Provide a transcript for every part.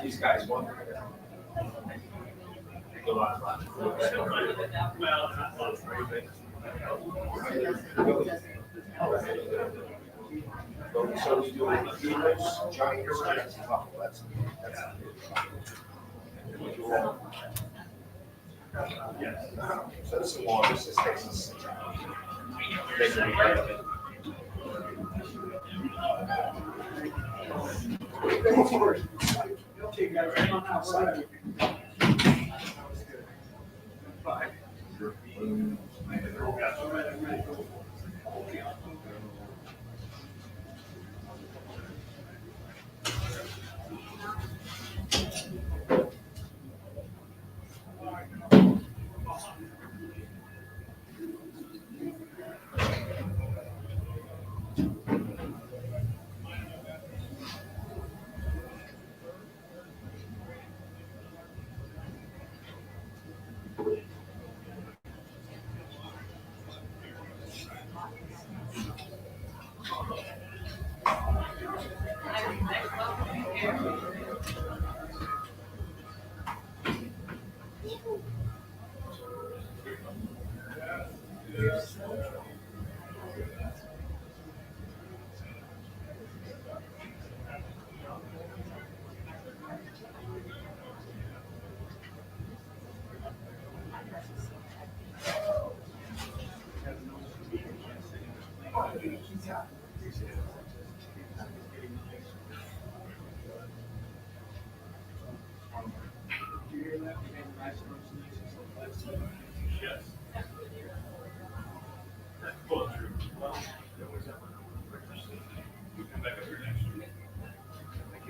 These guys want. So he's doing Johnny. So this is long. This is Texas.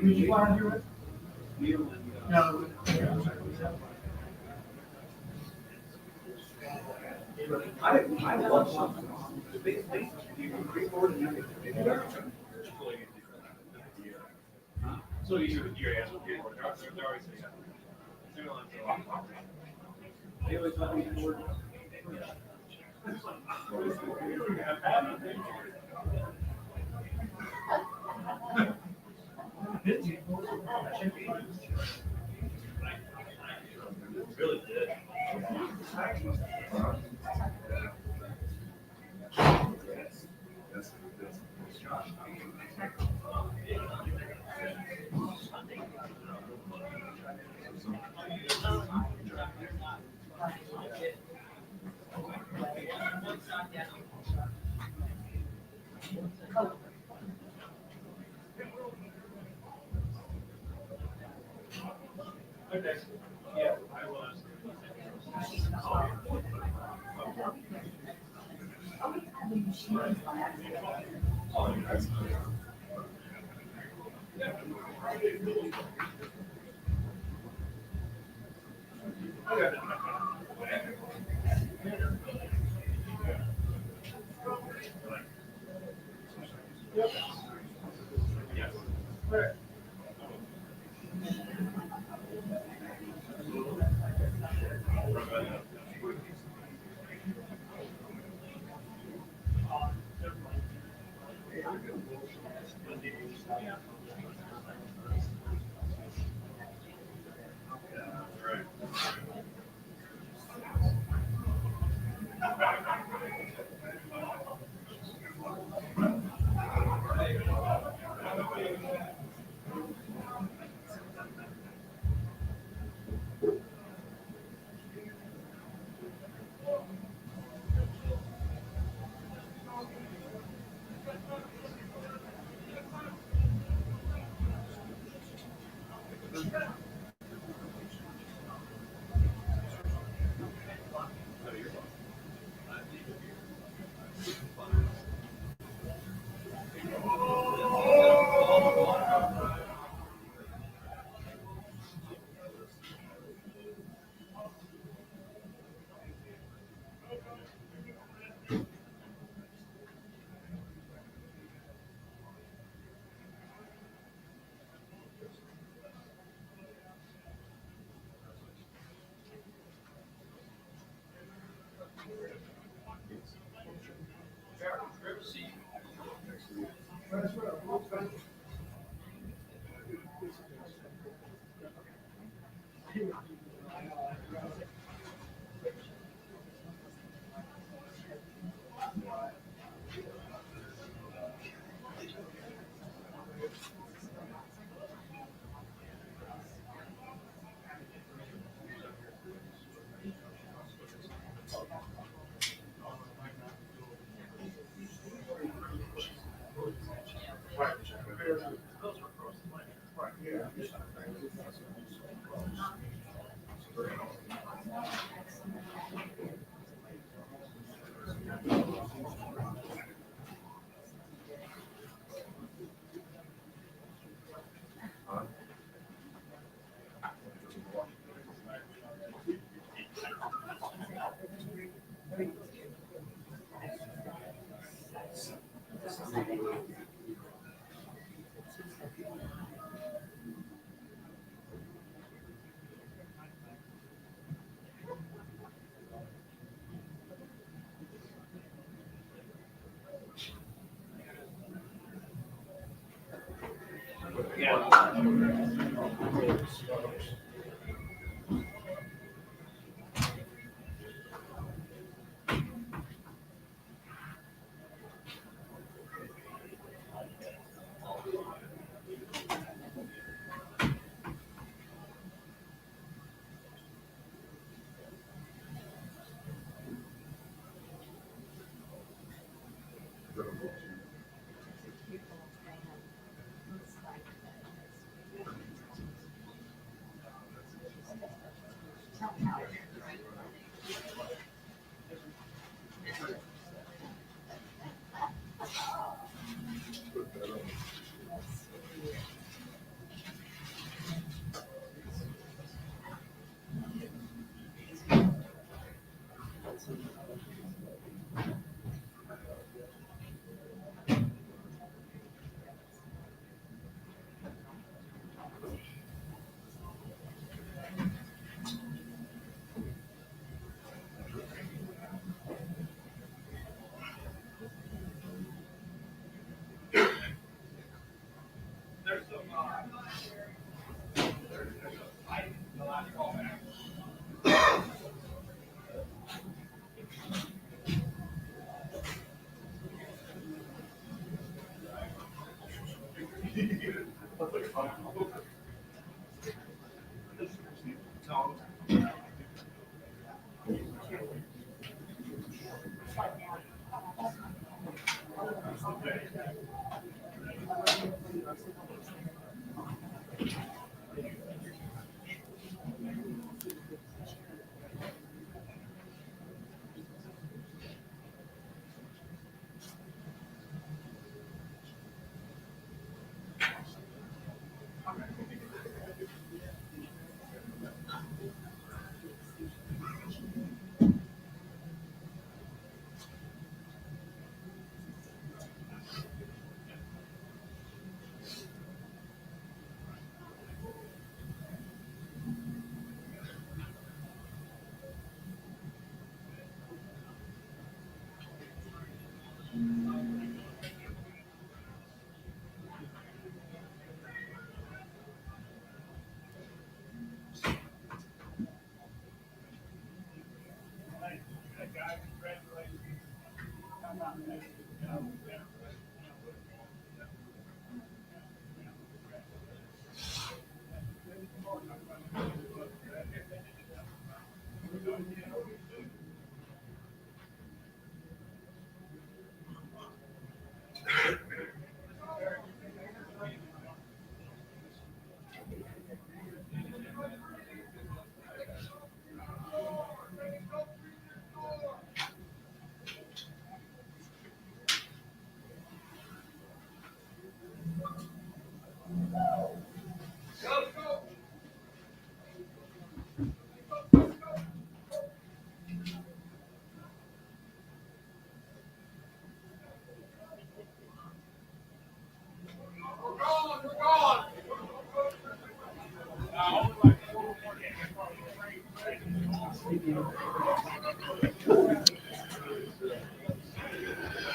Did you want to do it? No. I love something. So easy with your ass. They always let me forward. Really did. Okay. Yeah, I was. Yes. Right.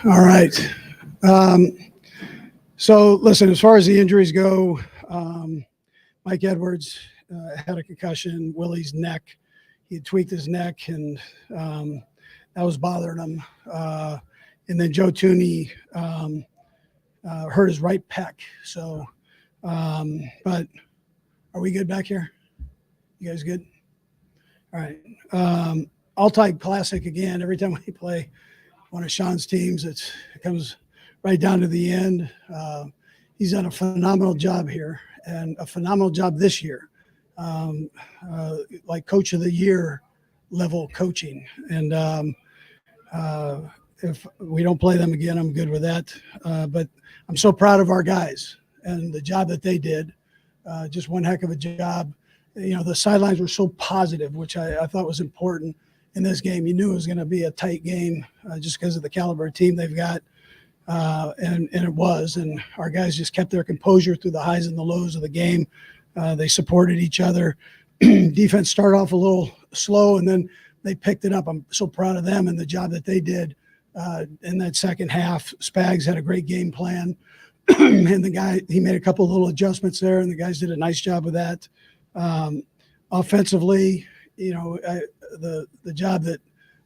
All right. So listen, as far as the injuries go, Mike Edwards had a concussion. Willie's neck, he had tweaked his neck, and that was bothering him. And then Joe Tooney hurt his right pec. So, but are we good back here? You guys good? All right. All-time classic again. Every time we play one of Sean's teams, it comes right down to the end. He's done a phenomenal job here, and a phenomenal job this year, like coach of the year level coaching. And if we don't play them again, I'm good with that. But I'm so proud of our guys and the job that they did. Just one heck of a job. You know, the sidelines were so positive, which I thought was important in this game. You knew it was going to be a tight game just because of the caliber of team they've got. And it was. And our guys just kept their composure through the highs and the lows of the game. They supported each other. Defense started off a little slow, and then they picked it up. I'm so proud of them and the job that they did in that second half. Spags had a great game plan. And the guy, he made a couple of little adjustments there, and the guys did a nice job with that. Offensively, you know, the job that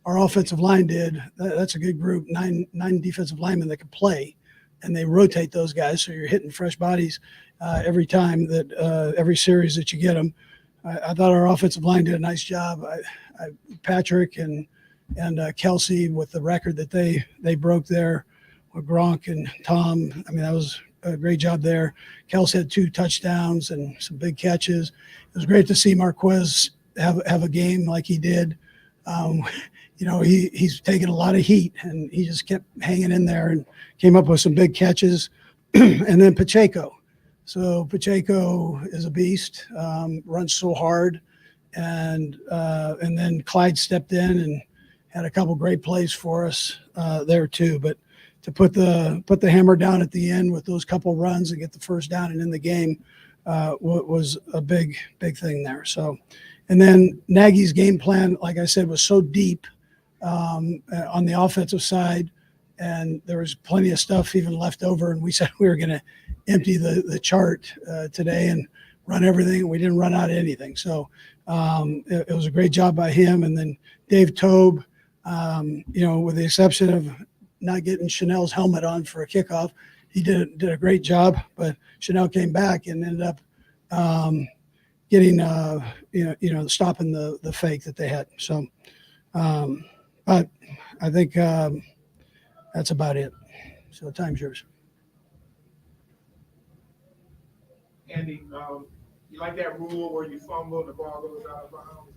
our offensive line did, that's a good group, nine defensive linemen that can play, and they rotate those guys. So you're hitting fresh bodies every time that every series that you get them. I thought our offensive line did a nice job. Patrick and Kelsey, with the record that they broke there with Gronk and Tom, I mean, that was a great job there. Kelsey had 2 touchdowns and some big catches. It was great to see Marquez have a game like he did. You know, he's taken a lot of heat, and he just kept hanging in there and came up with some big catches. And then Pacheco. So Pacheco is a beast, runs so hard. And then Clyde stepped in and had a couple great plays for us there too. But to put the hammer down at the end with those couple runs and get the first down and in the game was a big thing there. So, and then Nagy's game plan, like I said, was so deep on the offensive side, and there was plenty of stuff even left over. And we said we were going to empty the chart today and run everything. We didn't run out of anything. So it was a great job by him. And then Dave Tobe, you know, with the exception of not getting Chanel's helmet on for a kickoff, he did a great job. But Chanel came back and ended up getting stopping the fake that they had. So, but I think that's about it. So time's yours. Andy, you like that rule where you fumble and the ball goes out of bounds?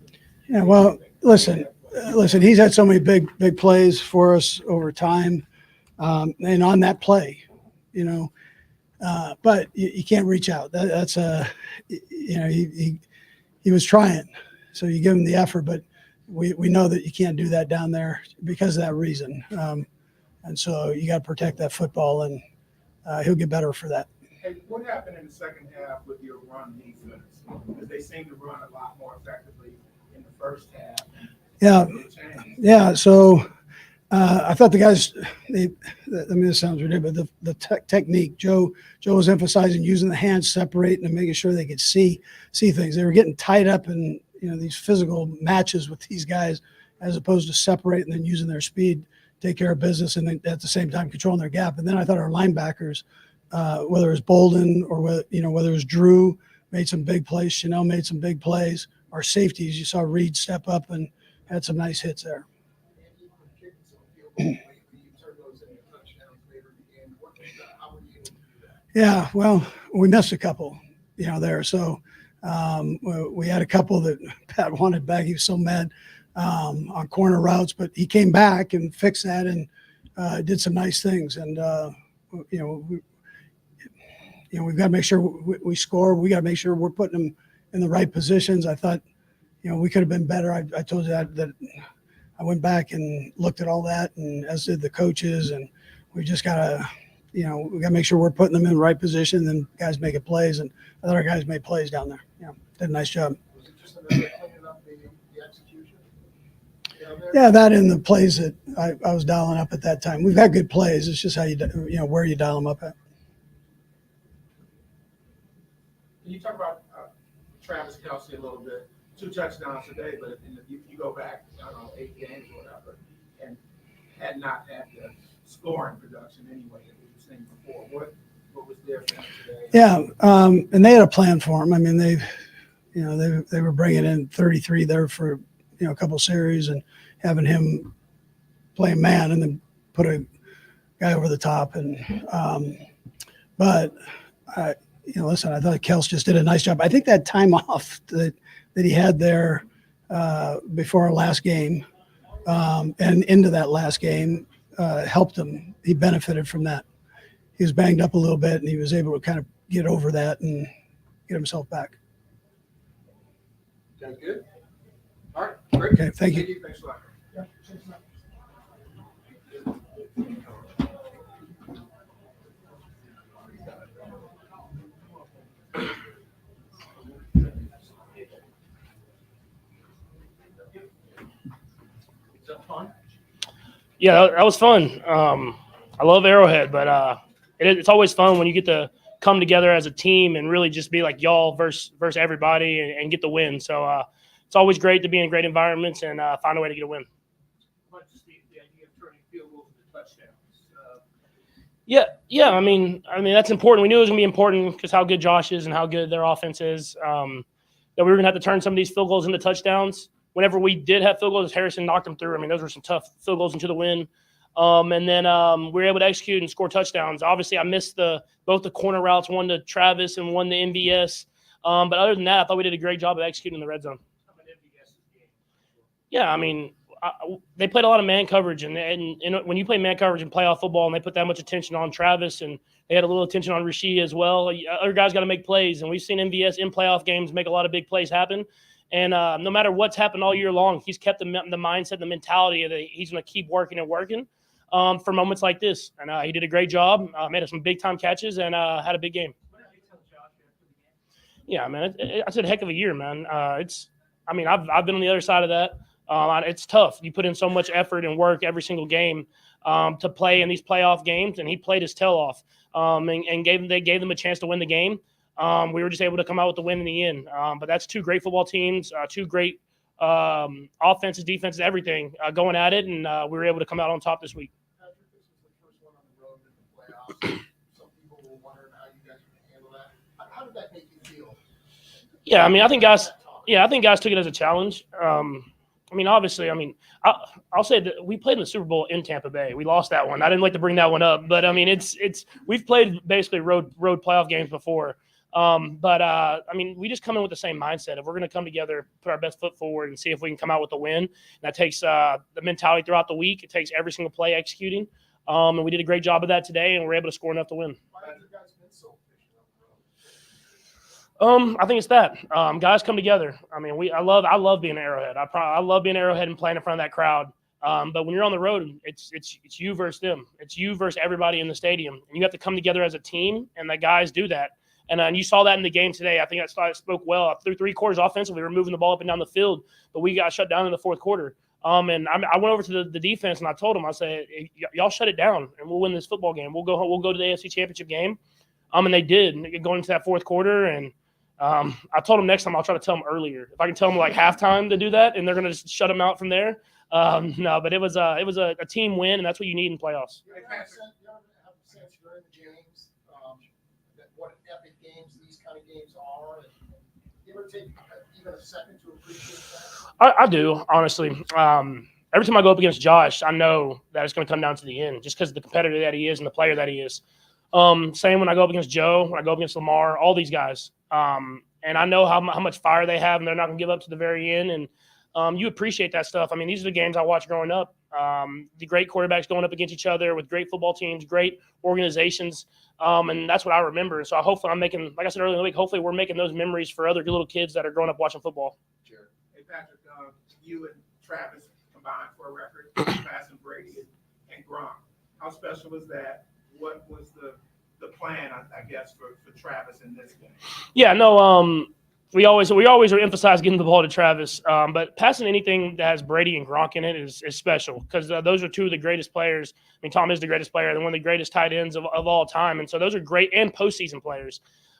Yeah, well, listen, he's had so many big plays for us over time. And on that play, you know, but you can't reach out. That's you know, he was trying, so you give him the effort, but we know that you can't do that down there because of that reason. And so you got to protect that football, and he'll get better for that. Hey, what happened in the second half with your run defense? Because they seem to run a lot more effectively in the first half. Yeah. So I thought the guys, I mean, this sounds ridiculous, but the technique, Joe was emphasizing using the hands, separating, and making sure they could see things. They were getting tied up in, you know, these physical matches with these guys, as opposed to separating and then using their speed, take care of business, and then at the same time controlling their gap. And then I thought our linebackers, whether it was Bolden or whether it was Drew, made some big plays. Chanel made some big plays. Our safeties, you saw Reed step up and had some nice hits there. Yeah, well, we missed a couple, you know, there. So we had a couple that Pat wanted back. He was so mad on corner routes, but he came back and fixed that and did some nice things. And we've got to make sure we score. We got to make sure we're putting them in the right positions. I thought, you know, we could have been better. I told you that I went back and looked at all that, and as did the coaches, and we just got to, we got to make sure we're putting them in the right position, and guys making plays. And I thought our guys made plays down there. Did a nice job. Was it just another cleaning up the execution? Yeah, that in the plays that I was dialing up at that time. We've had good plays. It's just how where you dial them up at. Can you talk about Travis Kelce a little bit? 2 touchdowns today, but if you go back, I don't know, 8 games or whatever, and had not had the scoring production anyway that we've seen before. What was there for him today? Yeah, and they had a plan for him. I mean, they were bringing in 33 there for a couple series and having him play man and then put a guy over the top. And but listen, I thought Kels just did a nice job. I think that time off that he had there before our last game and into that last game helped him. He benefited from that. He was banged up a little bit, and he was able to kind of get over that and get himself back. Okay, good. All right, great. Okay, thank you. Thanks a lot. Is that fun? Yeah, that was fun. I love Arrowhead, but it's always fun when you get to come together as a team and really just be like y'all versus everybody and get the win. So it's always great to be in great environments and find a way to get a win. But just the idea of turning field goals into touchdowns. Yeah. I mean that's important. We knew it was gonna be important because how good Josh is and how good their offense is. That we were gonna have to turn some of these field goals into touchdowns. Whenever we did have field goals, Harrison knocked them through. I mean, those were some tough field goals into the win. And then we were able to execute and score touchdowns. Obviously, I missed both the corner routes, one to Travis and one to MVS. But other than that, I thought we did a great job of executing in the red zone. Yeah, I mean, they played a lot of man coverage, and when you play man coverage in playoff football, and they put that much attention on Travis, and they had a little attention on Rasheed as well. Other guys got to make plays, and we've seen MVS in playoff games make a lot of big plays happen. And no matter what's happened all year long, he's kept the mindset, the mentality that he's going to keep working and working for moments like this. And he did a great job, made some big-time catches, and had a big game. Yeah, man, it's a heck of a year, man. I've been on the other side of that. It's tough. You put in so much effort and work every single game to play in these playoff games, and he played his tail off and they gave them a chance to win the game. We were just able to come out with the win in the end. But that's 2 great football teams, 2 great offenses, defenses, everything going at it, and we were able to come out on top this week. Patrick, this was the first one on the road in the playoffs. Some people were wondering how you guys would handle that. How did that make you feel? Yeah, I mean, I think guys took it as a challenge. Obviously, I'll say that we played in the Super Bowl in Tampa Bay. We lost that one. I didn't like to bring that one up, but we've played basically road playoff games before. We just come in with the same mindset. If we're going to come together, put our best foot forward, and see if we can come out with a win. And that takes the mentality throughout the week. It takes every single play executing. And we did a great job of that today, and we're able to score enough to win. Why have you guys been so efficient on the road? I think it's that guys come together. I mean, I love being Arrowhead. I love being Arrowhead and playing in front of that crowd. But when you're on the road, it's you versus them. It's you versus everybody in the stadium, and you have to come together as a team. And the guys do that. And you saw that in the game today. I think that spoke well. Through 3 quarters offensively, we were moving the ball up and down the field, but we got shut down in the 4th quarter. And I went over to the defense and I told them, I said, hey, y'all shut it down and we'll win this football game. We'll go to the AFC Championship game. And they did going into that 4th quarter. And I told them next time I'll try to tell them earlier. If I can tell them like halftime to do that, and they're going to just shut them out from there. No, but it was a team win, and that's what you need in playoffs. You ever have a sense during the games that what epic games these kind of games are? And you ever take even a second to appreciate that? I do, honestly. Every time I go up against Josh, I know that it's going to come down to the end just because of the competitor that he is and the player that he is. Same when I go up against Joe, when I go up against Lamar, all these guys. And I know how much fire they have, and they're not going to give up to the very end. And you appreciate that stuff. I mean, these are the games I watched growing up. The great quarterbacks going up against each other with great football teams, great organizations. And that's what I remember. So hopefully I'm making, like I said earlier in the week, hopefully we're making those memories for other little kids that are growing up watching football. Sure. Hey, Patrick, you and Travis combined for a record, passing Brady and Gronk. How special was that? What was the plan, I guess, for Travis in this game? Yeah, no, we always emphasize getting the ball to Travis, but passing anything that has Brady and Gronk in it is special because those are two of the greatest players. I mean, Tom is the greatest player and one of the greatest tight ends of all time, and so those are great and postseason players.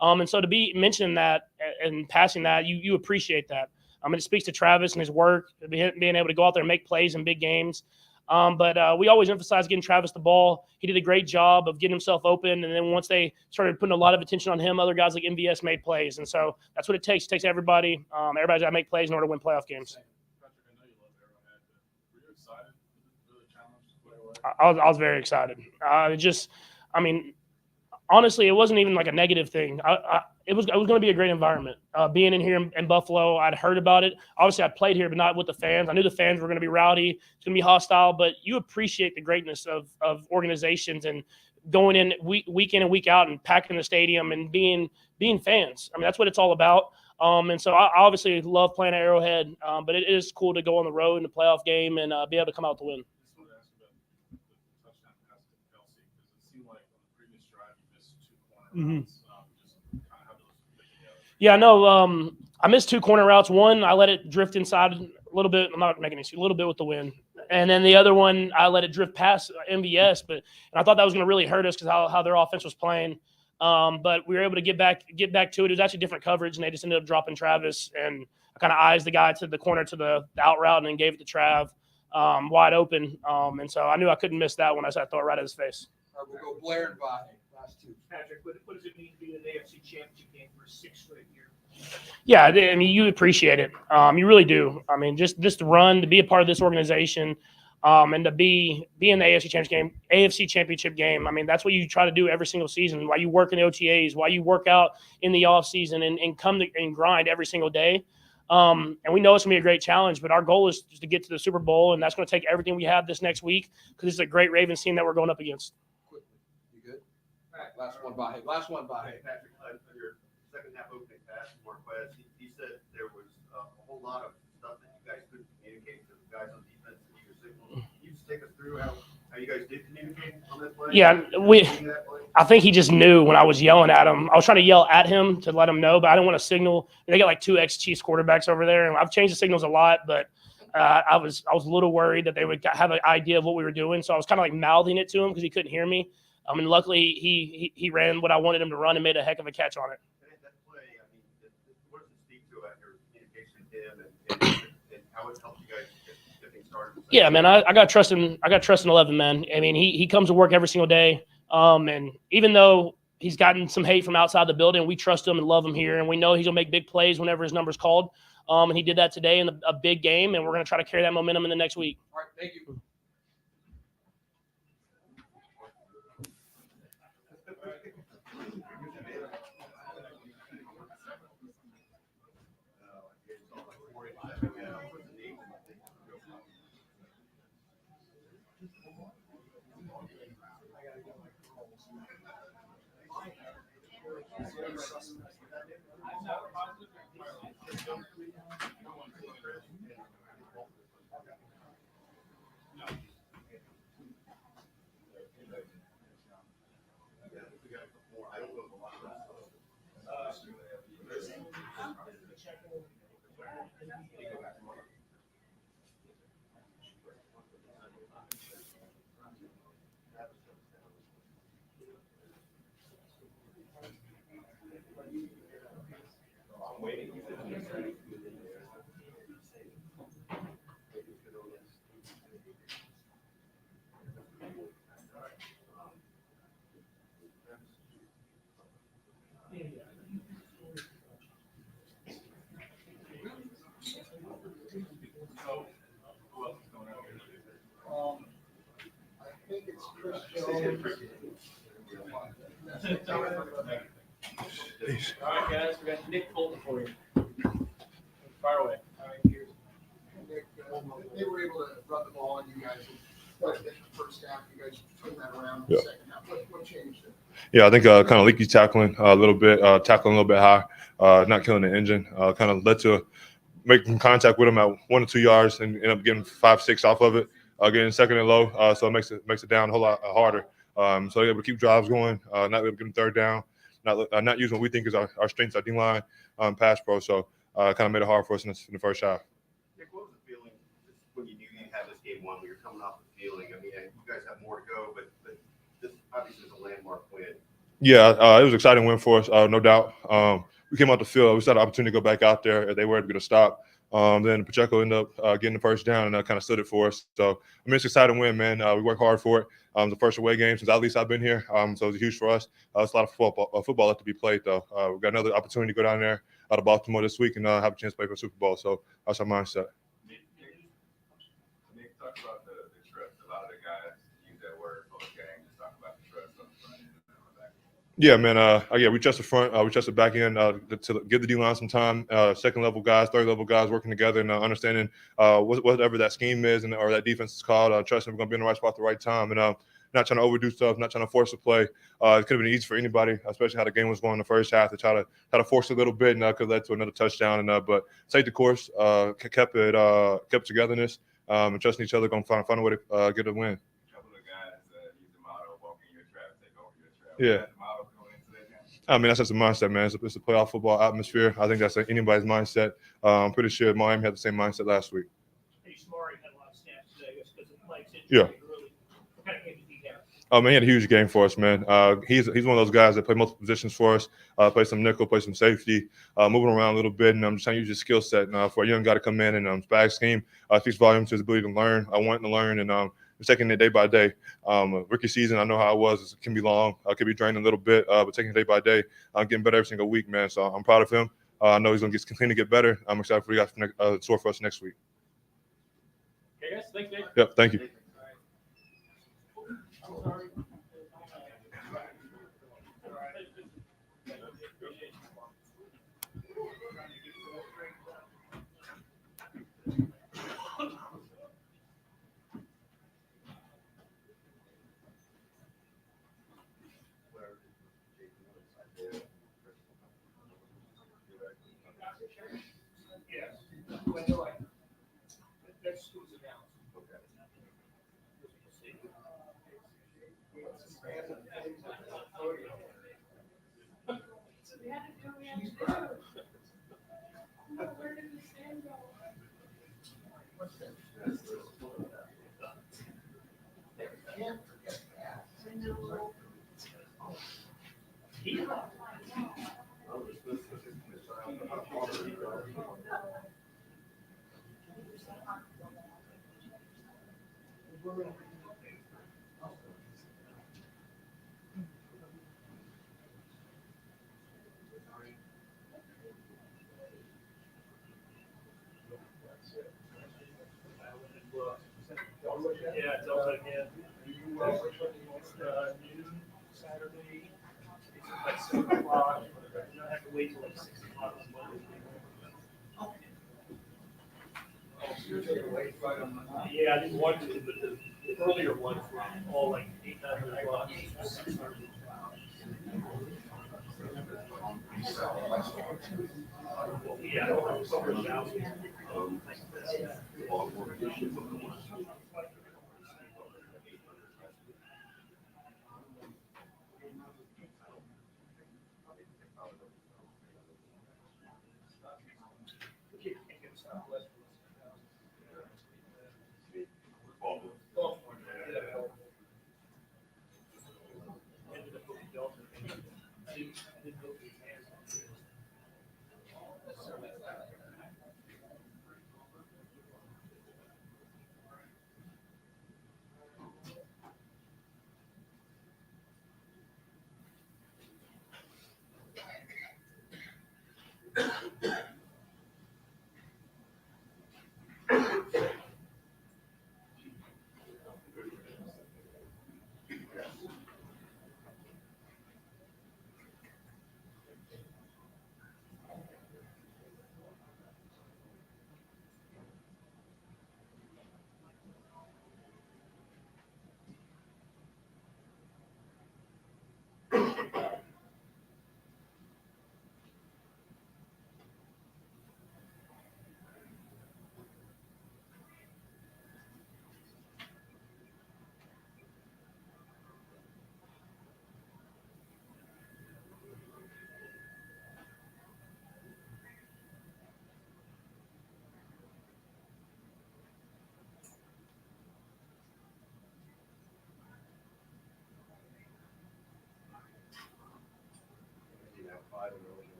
And so to be mentioning that and passing that, you appreciate that. It speaks to Travis and his work, being able to go out there and make plays in big games. But we always emphasize getting Travis the ball. He did a great job of getting himself open. And then once they started putting a lot of attention on him, other guys like MVS made plays. And so that's what it takes. It takes everybody. Everybody's got to make plays in order to win playoff games. Patrick, I know you love Arrowhead, but were you excited? Was it really challenged to play away? I was very excited. Honestly, it wasn't even like a negative thing. It was going to be a great environment. Being in here in Buffalo, I'd heard about it. Obviously, I'd played here, but not with the fans. I knew the fans were going to be rowdy. It's going to be hostile, but you appreciate the greatness of organizations and going in week in and week out and packing the stadium and being fans. I mean, that's what it's all about. And so I obviously love playing at Arrowhead, but it is cool to go on the road in the playoff game and be able to come out to win. I just wanted to ask about the touchdown pass to Kelsey because it seemed like on the previous drive you missed 2 corner routes. Just kind of how those fit together. Yeah, no, I missed 2 corner routes. One, I let it drift inside a little bit. I'm not making an excuse, a little bit with the wind. And then the other one, I let it drift past MVS, and I thought that was going to really hurt us because how their offense was playing. But we were able to get back to it. It was actually different coverage, and they just ended up dropping Travis. And I kind of eyes the guy to the corner to the out route and then gave it to Trav wide open. And so I knew I couldn't miss that one. I said I throw it right at his face. All right, we'll go Blair and Vahe. Last 2. Patrick, what does it mean to be in an AFC Championship game for a 6th straight year? Yeah, I mean, you appreciate it. You really do. I mean, just to run, to be a part of this organization, and to be in the AFC Championship game. I mean, that's what you try to do every single season. Why you work in the OTAs, why you work out in the off season, and come and grind every single day. And we know it's gonna be a great challenge, but our goal is just to get to the Super Bowl, and that's gonna take everything we have this next week because it's a great Ravens team that we're going up against. Quickly. You good? All right, last one, Vahe. Last one, Vahe. Hey, Patrick, on your second half opening pass, Marquez, he said there was a whole lot of stuff that you guys couldn't communicate to the guys on defense and your signals. Can you just take us through how you guys did communicate on that play? Yeah, I think he just knew when I was yelling at him. I was trying to yell at him to let him know, but I didn't want to signal. They got like 2 ex-Chiefs quarterbacks over there, and I've changed the signals a lot, but I was a little worried that they would have an idea of what we were doing, so I was kind of like mouthing it to him because he couldn't hear me. And luckily, he ran what I wanted him to run and made a heck of a catch on it. That play, I mean, what does it speak to about your communication with him and how it helped you guys get things started? Yeah, man, I got trust in 11, man. I mean, he comes to work every single day, and even though he's gotten some hate from outside the building, we trust him and love him here, and we know he's gonna make big plays whenever his number's called. And he did that today in a big game, and we're gonna try to carry that momentum in the next week. All right, thank you. I think it's Chris Jones. All right, guys, we got Nick Fulton for you. Fire away. All right, here's Nick. They were able to run the ball on you guys. But in the first half, you guys turned that around in the second half. What changed it? Yeah, I think kind of leaky tackling a little bit, tackling a little bit high, not killing the engine, kind of led to making contact with him at 1 or 2 yards and end up getting 5, 6 off of it, getting second and low. So it makes it down a whole lot harder. So able to keep drives going, not able to get them third down. not using what we think is our strengths, our D line, pass pro. So kind of made it hard for us in the first half. Nick, what was the feeling just when you knew you had this game won, when you're coming off the feeling? I mean, you guys have more to go, but this obviously is a landmark win. Yeah, it was an exciting win for us, no doubt. We came out the field. We had an opportunity to go back out there. They were able to stop. Then Pacheco ended up getting the first down, and that kind of stood it for us. So, I mean, it's an exciting win, man. We worked hard for it. The first away game since at least I've been here. So it was huge for us. It's a lot of football left to be played, though. We've got another opportunity to go down there to Baltimore this week and have a chance to play for Super Bowl. So that's our mindset. Nick, talk about the trust. A lot of the guys use that word post-game. Just talk about the trust on the front end and on the back end. Yeah, man. We trust the front. We trust the back end to give the D line some time. Second level guys, third level guys working together and understanding whatever that scheme is or that defense is called. Trusting we're going to be in the right spot at the right time and not trying to overdo stuff, not trying to force a play. It could have been easy for anybody, especially how the game was going in the first half, to try to force a little bit, and could have led to another touchdown. But stayed the course, kept togetherness, and trusting each other. Going to find a way to get a win. A couple of guys use the motto, walk in your trap, take over your trap. Yeah. The motto going into that game? I mean, that's just a mindset, man. It's a playoff football atmosphere. I think that's anybody's mindset. I'm pretty sure Miami had the same mindset last week. Hey, Samari had a lot of snaps today just because of Blake's injury. Yeah. Really kind of came to beat down. Oh man, he had a huge game for us, man. He's one of those guys that play multiple positions for us. Play some nickel, play some safety, moving around a little bit, and I'm just trying to use his skill set for a young guy to come in and bag scheme. Speaks volume to his ability to learn. I want to learn, and we're taking it day by day. Rookie season, I know how it was. It can be long, can be draining a little bit, but taking it day by day, I'm getting better every single week, man. So I'm proud of him. I know he's going to continue to get better. I'm excited for what he got store for us next week. Okay, guys, thanks, Dave. Yep, thank you. Yeah, Delta again. Noon Saturday. It's like 7 o'clock. You don't have to wait till like 6 o'clock on Monday. Yeah, I didn't want to, but the earlier ones were all like 8, 9 o'clock. Yeah, over 1,000.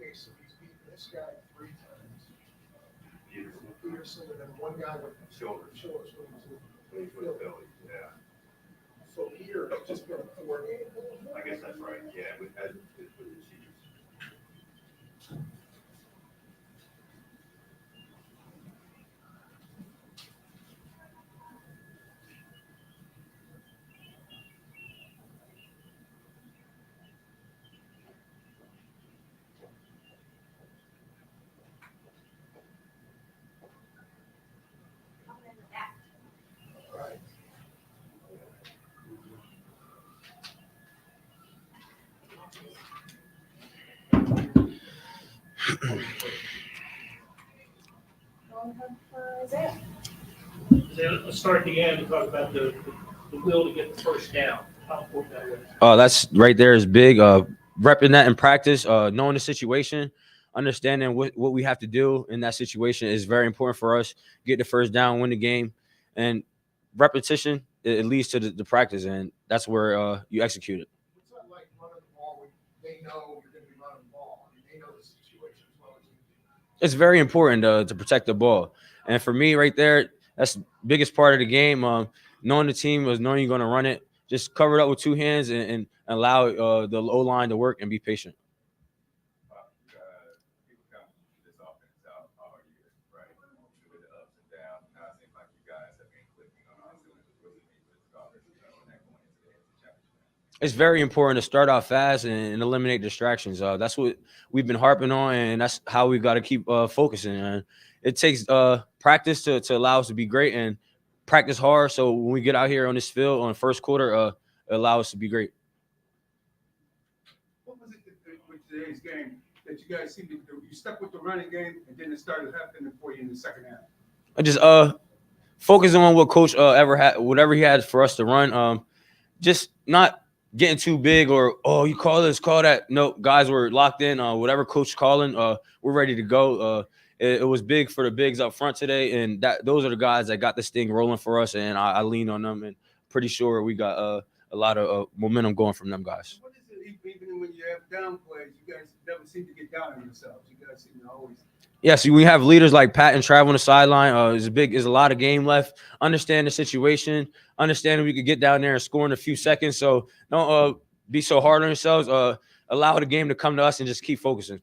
Okay, so he's beaten this guy 3 times. Peterson, and then one guy with shoulders. Yeah. So here, it's just been a 4-game. I guess that's right. Yeah, with the Chiefs. Right. Let's start at the end and talk about the will to get the first down. How important that was. That's right there is big. Repping that in practice, knowing the situation, understanding what we have to do in that situation is very important for us. Get the first down, win the game, and repetition it leads to the practice, and that's where you execute it. What's that like running the ball when they know you're going to be running the ball? I mean, they know the situation as well as you do. It's very important to protect the ball, and for me, right there, that's the biggest part of the game. Knowing the team was knowing you're going to run it. Just cover it up with 2 hands and allow the O-line to work and be patient. People come this offense out all year, right? With the ups and downs. Now it seems like you guys have been clicking on all cylinders really with this offense and that going into the championship. It's very important to start out fast and eliminate distractions. That's what we've been harping on, and that's how we got to keep focusing. It takes practice to allow us to be great and practice hard. So when we get out here on this field on the first quarter, allow us to be great. What was it with today's game that you guys seemed to do? You stuck with the running game, and then it started happening for you in the second half. I just focus on what coach whatever he had for us to run. Just not getting too big or you call this, call that. No, guys were locked in. Whatever coach calling, we're ready to go. It was big for the bigs up front today, and those are the guys that got this thing rolling for us, and I lean on them, and pretty sure we got a lot of momentum going from them guys. What is it, even when you have down plays, you guys never seem to get down on yourselves. You guys seem to always. Yeah, so we have leaders like Pat and Trav on the sideline. There's a lot of game left. Understand the situation. Understand we could get down there and score in a few seconds. So don't be so hard on yourselves. Allow the game to come to us and just keep focusing.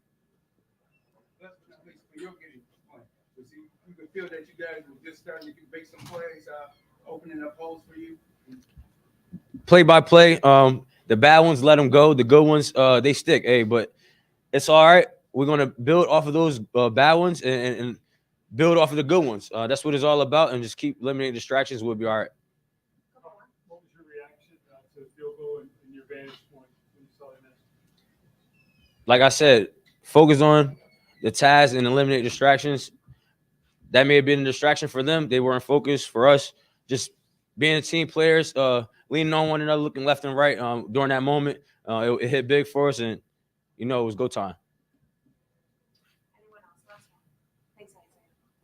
That's what makes for your game point. You can feel that you guys were just starting to make some plays, opening up holes for you. Play by play. The bad ones, let them go. The good ones, they stick. Hey, but it's all right. We're going to build off of those bad ones and build off of the good ones. That's what it's all about. And just keep eliminating distractions. We'll be all right. What was your reaction to the field goal and your vantage point when you saw that? Like I said, focus on the task and eliminate distractions. That may have been a distraction for them. They weren't focused. For us, just being team players, leaning on one another, looking left and right during that moment. It hit big for us, and, it was go time.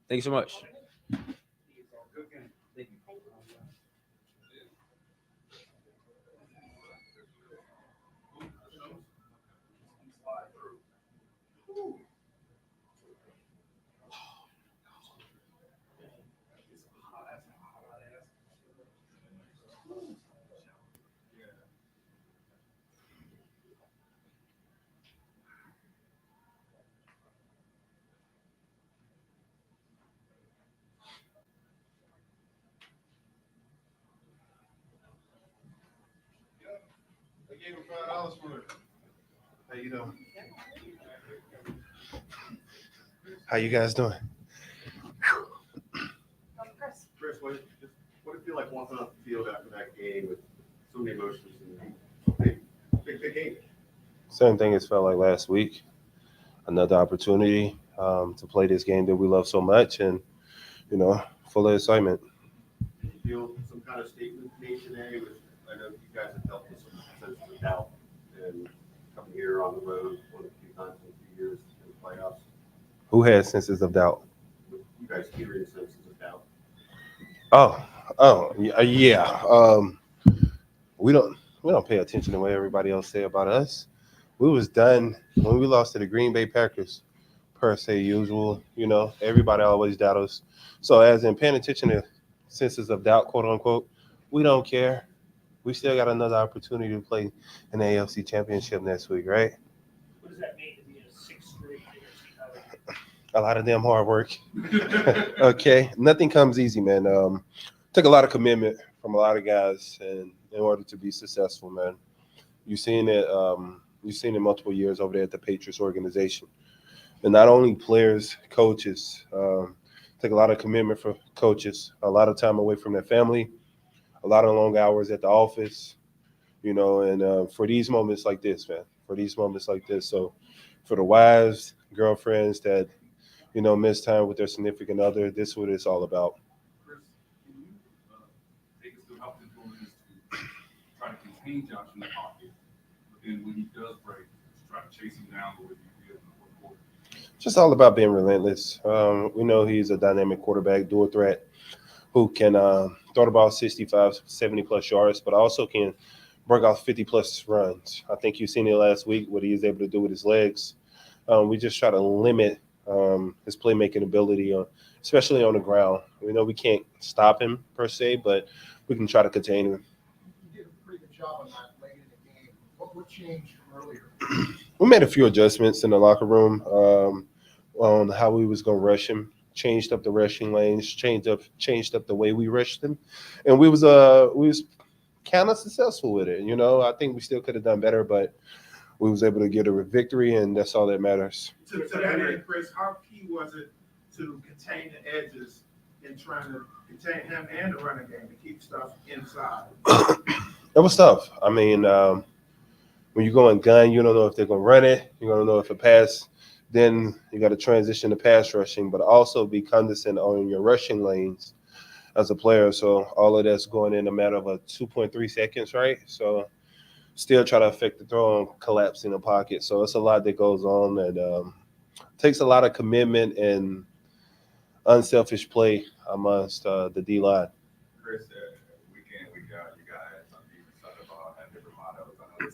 Thank you so much. Good game. Thank you. gave him $5 for it. How you doing? How you guys doing? Chris, what did it feel like walking off the field after that game with so many emotions and big game? Same thing as felt like last week. Another opportunity to play this game that we love so much, and full of excitement. Did you feel some kind of statement made today? I know you guys have dealt with some sense of doubt and coming here on the road one of the few times in a few years in the playoffs. Who had senses of doubt? With you guys hearing senses of doubt. Yeah. We don't pay attention to what everybody else say about us. We was done when we lost to the Green Bay Packers, per se usual. Everybody always doubt us. So as in paying attention to senses of doubt, quote unquote, we don't care. We still got another opportunity to play in the AFC Championship next week, right? What does that mean to be a 6th straight AFC title? A lot of damn hard work. Okay, nothing comes easy, man. Took a lot of commitment from a lot of guys, and in order to be successful, man. You've seen it multiple years over there at the Patriots organization, and not only players, coaches. Take a lot of commitment for coaches, a lot of time away from their family, a lot of long hours at the office, and for these moments like this, man. For these moments like this, so for the wives, girlfriends that miss time with their significant other, this is what it's all about. Chris, can you take us through how difficult it is to try to contain Josh in the pocket, but then when he does break, try to chase him down the way you did in the fourth quarter? Just all about being relentless. We know he's a dynamic quarterback, dual threat, who can throw the ball 65, 70-plus yards, but also can break off 50-plus runs. I think you've seen it last week, what he is able to do with his legs. We just try to limit his playmaking ability, especially on the ground. We know we can't stop him, per se, but we can try to contain him. You did a pretty good job on that late in the game. What changed from earlier? We made a few adjustments in the locker room on how we was going to rush him. Changed up the rushing lanes, changed up the way we rushed him, and we was kind of successful with it. I think we still could have done better, but we was able to get a victory, and that's all that matters. To that end, Chris, how key was it to contain the edges in trying to contain him and the running game to keep stuff inside? It was tough. I mean, when you go in gun, you don't know if they're going to run it. You don't know if it pass. Then you got to transition to pass rushing, but also be condescending on your rushing lanes as a player. So all of that's going in a matter of 2.3 seconds, right? So still try to affect the throw and collapse in the pocket. So it's a lot that goes on, and takes a lot of commitment and unselfish play amongst the D-line. Chris, week in, week out, you guys on defense talk about having different mottos. I know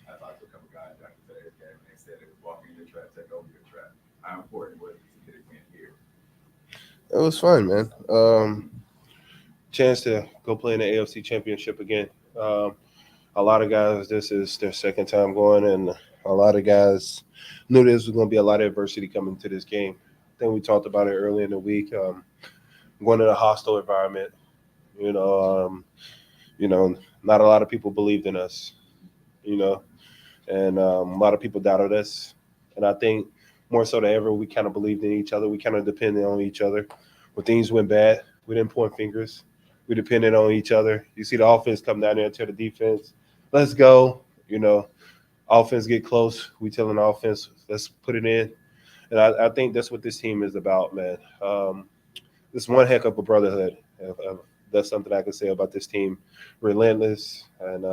I talked to a couple guys after today's game, and they said it was walking your track, take over your track. How important was it to get a win here? It was fun, man. Chance to go play in the AFC Championship again. A lot of guys, this is their second time going, and a lot of guys knew this was going to be a lot of adversity coming to this game. I think we talked about it earlier in the week. Going in a hostile environment, not a lot of people believed in us, and a lot of people doubted us. And I think more so than ever, we kind of believed in each other. We kind of depended on each other. When things went bad, we didn't point fingers. We depended on each other. You see the offense come down there and tell the defense, let's go. Offense get close. We telling the offense, let's put it in. And I think that's what this team is about, man. This one heck of a brotherhood. That's something I can say about this team. Relentless, and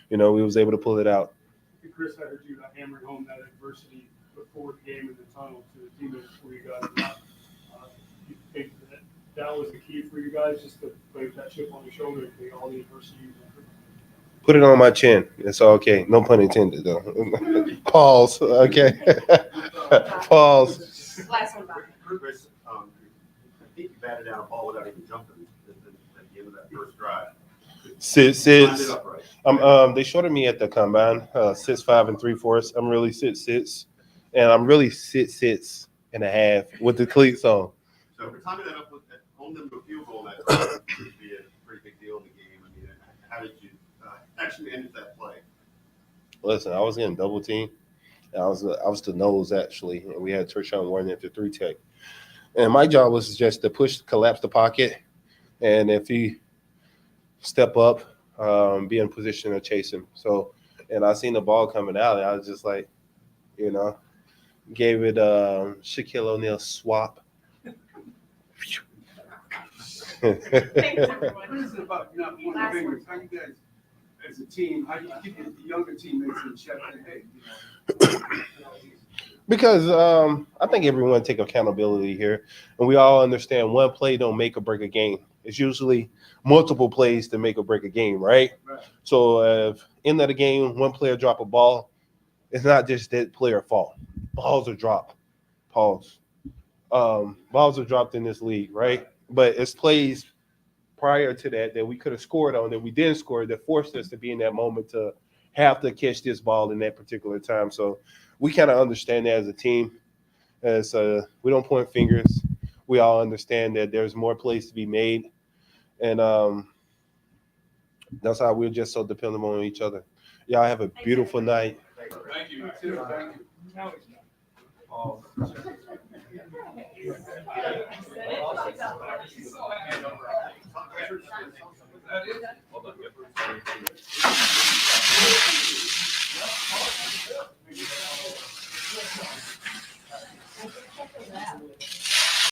we was able to pull it out. Hey, Chris, I heard you hammering home that adversity before the game in the tunnel to the teammates for you guys. You think that was the key for you guys, just to play that chip on the shoulder and take all the adversity you went through? Put it on my chin. It's okay. No pun intended, though. Pause. Okay. Pause. Last one, Chris, I think you batted out a ball without even jumping at the end of that first drive. Sits. Right. They shorted me at the combine. 6'5" and 3/4. I'm really 6'6", and I'm really 6'6" and a half with the cleats on. So for timing that up with holding them to a field goal, that would be a pretty big deal in the game. I mean, how did you actually end that play? Listen, I was getting double team. I was the nose actually, and we had Tershawn Warren at the 3 tech. And my job was just to collapse the pocket, and if he step up, be in position to chase him. So, and I seen the ball coming out, and I was just like, gave it Shaquille O'Neal swap. What is it about not pointing fingers? How you guys, as a team, how you keep the younger teammates in check? And, hey, Because I think everyone take accountability here, and we all understand one play don't make or break a game. It's usually multiple plays to make or break a game, right? So if end of the game, one player drop a ball, it's not just that player fault. Balls are dropped. Balls are dropped in this league, right? But it's plays prior to that we could have scored on that we didn't score that forced us to be in that moment to have to catch this ball in that particular time. So we kind of understand that as a team. As we don't point fingers. We all understand that there's more plays to be made. And that's how we're just so dependable on each other. Y'all have a beautiful night. thank you. Thank you.